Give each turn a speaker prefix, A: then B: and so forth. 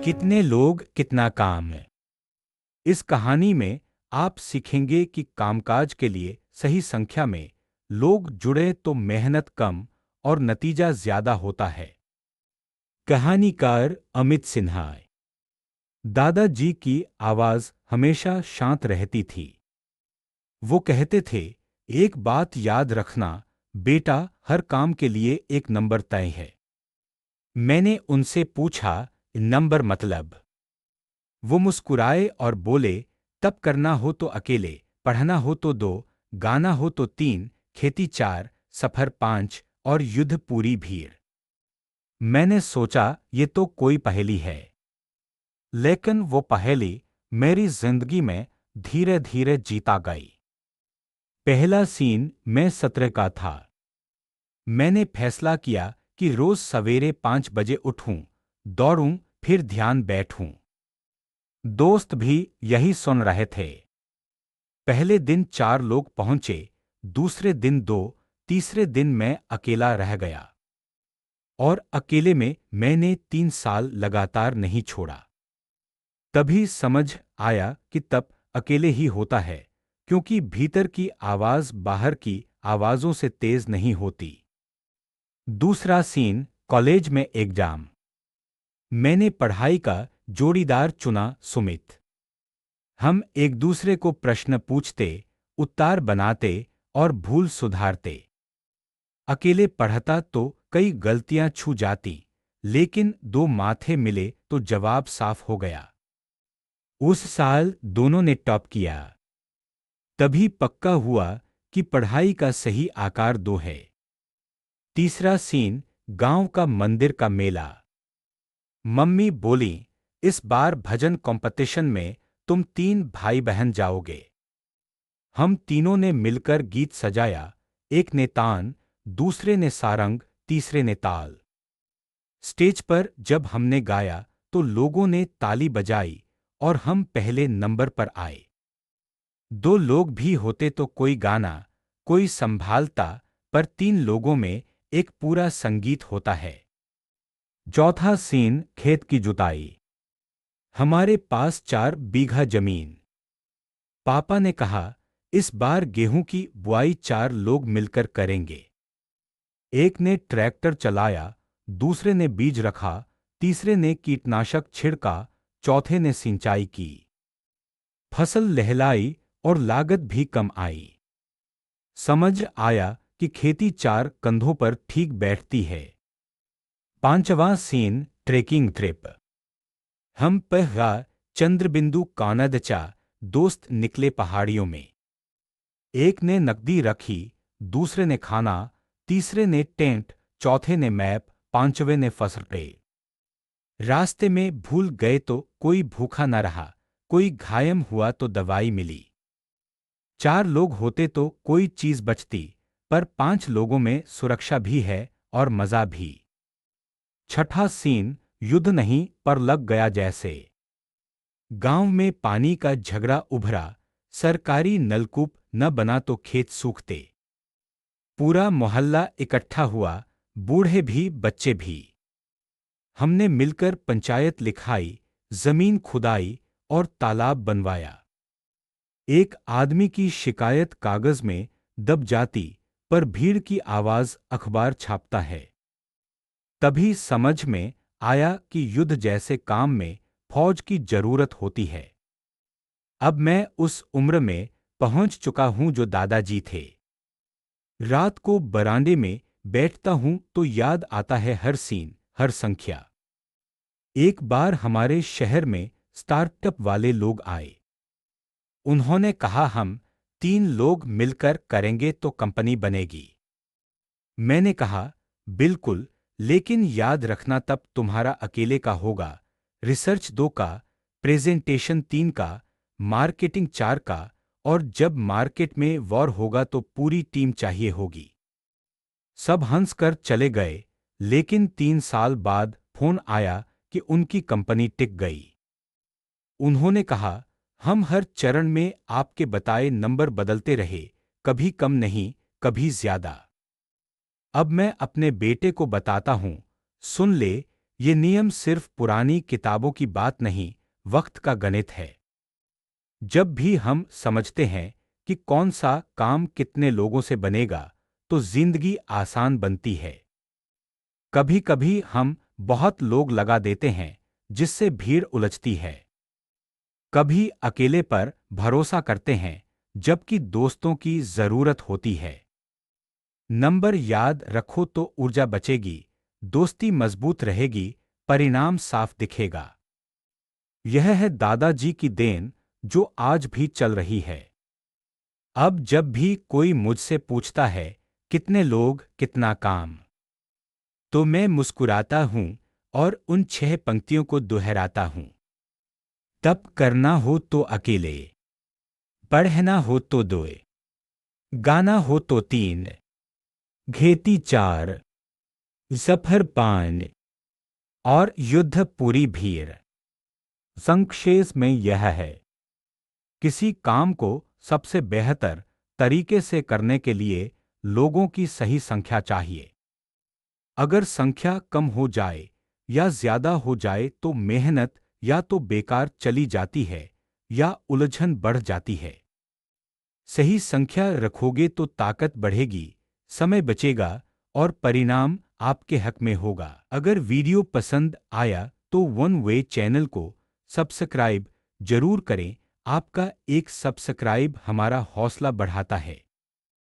A: कितने लोग कितना काम है। इस कहानी में आप सीखेंगे कि कामकाज के लिए सही संख्या में लोग जुड़े तो मेहनत कम और नतीजा ज्यादा होता है। कहानीकार अमित सिन्हा। दादाजी की आवाज हमेशा शांत रहती थी। वो कहते थे, एक बात याद रखना बेटा, हर काम के लिए एक नंबर तय है। मैंने उनसे पूछा, नंबर मतलब? वो मुस्कुराए और बोले, तब करना हो तो अकेले, पढ़ना हो तो 2, गाना हो तो 3, खेती 4, सफर 5 और युद्ध पूरी भीड़। मैंने सोचा ये तो कोई पहेली है। लेकिन वो पहेली मेरी जिंदगी में धीरे धीरे जीता गई। पहला सीन मैं 17 का था। मैंने फैसला किया कि रोज सवेरे 5 बजे उठूं, दौड़ूं, फिर ध्यान बैठूं। दोस्त भी यही सुन रहे थे। पहले दिन 4 लोग पहुंचे, दूसरे दिन 2, तीसरे दिन मैं अकेला रह गया। और अकेले में मैंने 3 साल लगातार नहीं छोड़ा। तभी समझ आया कि तब अकेले ही होता है, क्योंकि भीतर की आवाज बाहर की आवाजों से तेज नहीं होती। दूसरा सीन कॉलेज में एग्जाम। मैंने पढ़ाई का जोड़ीदार चुना, सुमित। हम एक दूसरे को प्रश्न पूछते, उत्तर बनाते और भूल सुधारते। अकेले पढ़ता तो कई गलतियां छू जाती, लेकिन 2 माथे मिले तो जवाब साफ हो गया। उस साल दोनों ने टॉप किया। तभी पक्का हुआ कि पढ़ाई का सही आकार 2 है। तीसरा सीन गांव का मंदिर का मेला। मम्मी बोली, इस बार भजन कंपटीशन में तुम 3 भाई बहन जाओगे। हम तीनों ने मिलकर गीत सजाया, एक ने तान, दूसरे ने सारंग, तीसरे ने ताल। स्टेज पर जब हमने गाया तो लोगों ने ताली बजाई और हम पहले नंबर पर आए। 2 लोग भी होते तो कोई गाना, कोई संभालता, पर 3 लोगों में एक पूरा संगीत होता है। चौथा सीन खेत की जुताई। हमारे पास 4 बीघा जमीन। पापा ने कहा, इस बार गेहूं की बुआई 4 लोग मिलकर करेंगे। एक ने ट्रैक्टर चलाया, दूसरे ने बीज रखा, तीसरे ने कीटनाशक छिड़का, चौथे ने सिंचाई की। फसल लहलाई और लागत भी कम आई। समझ आया कि खेती 4 कंधों पर ठीक बैठती है। पांचवां सीन ट्रेकिंग ट्रिप। हम पहला चंद्रबिंदु कानदचा दोस्त निकले पहाड़ियों में। एक ने नकदी रखी, दूसरे ने खाना, तीसरे ने टेंट, चौथे ने मैप, पांचवें ने फसल। रास्ते में भूल गए तो कोई भूखा न रहा, कोई घायल हुआ तो दवाई मिली। 4 लोग होते तो कोई चीज बचती, पर 5 लोगों में सुरक्षा भी है और मजा भी। छठा सीन युद्ध नहीं पर लग गया जैसे। गांव में पानी का झगड़ा उभरा, सरकारी नलकूप न बना तो खेत सूखते। पूरा मोहल्ला इकट्ठा हुआ, बूढ़े भी बच्चे भी। हमने मिलकर पंचायत लिखाई, जमीन खुदाई और तालाब बनवाया। एक आदमी की शिकायत कागज में दब जाती, पर भीड़ की आवाज अखबार छापता है। तभी समझ में आया कि युद्ध जैसे काम में फौज की जरूरत होती है। अब मैं उस उम्र में पहुंच चुका हूं जो दादाजी थे। रात को बरामदे में बैठता हूं तो याद आता है हर सीन, हर संख्या। एक बार हमारे शहर में स्टार्टअप वाले लोग आए। उन्होंने कहा, हम 3 लोग मिलकर करेंगे तो कंपनी बनेगी। मैंने कहा, बिल्कुल, लेकिन याद रखना तब तुम्हारा अकेले का होगा, रिसर्च 2 का, प्रेजेंटेशन 3 का, मार्केटिंग 4 का, और जब मार्केट में वॉर होगा तो पूरी टीम चाहिए होगी। सब हंसकर चले गए, लेकिन 3 साल बाद फोन आया कि उनकी कंपनी टिक गई। उन्होंने कहा, हम हर चरण में आपके बताए नंबर बदलते रहे, कभी कम नहीं, कभी ज्यादा। अब मैं अपने बेटे को बताता हूं, सुन ले, ये नियम सिर्फ पुरानी किताबों की बात नहीं, वक्त का गणित है। जब भी हम समझते हैं कि कौन सा काम कितने लोगों से बनेगा, तो जिंदगी आसान बनती है। कभी कभी हम बहुत लोग लगा देते हैं, जिससे भीड़ उलझती है। कभी अकेले पर भरोसा करते हैं, जबकि दोस्तों की जरूरत होती है। नंबर याद रखो तो ऊर्जा बचेगी, दोस्ती मजबूत रहेगी, परिणाम साफ दिखेगा। यह है दादाजी की देन, जो आज भी चल रही है। अब जब भी कोई मुझसे पूछता है, कितने लोग कितना काम, तो मैं मुस्कुराता हूं और उन 6 पंक्तियों को दोहराता हूं। तप करना हो तो अकेले, पढ़ना हो तो 2, गाना हो तो 3, खेती 4, सफर 5 और युद्ध पूरी भीड़। संक्षेप में यह है, किसी काम को सबसे बेहतर तरीके से करने के लिए लोगों की सही संख्या चाहिए। अगर संख्या कम हो जाए या ज्यादा हो जाए तो मेहनत या तो बेकार चली जाती है या उलझन बढ़ जाती है। सही संख्या रखोगे तो ताकत बढ़ेगी, समय बचेगा और परिणाम आपके हक में होगा। अगर वीडियो पसंद आया तो वन वे चैनल को सब्सक्राइब जरूर करें। आपका एक सब्सक्राइब हमारा हौसला बढ़ाता है।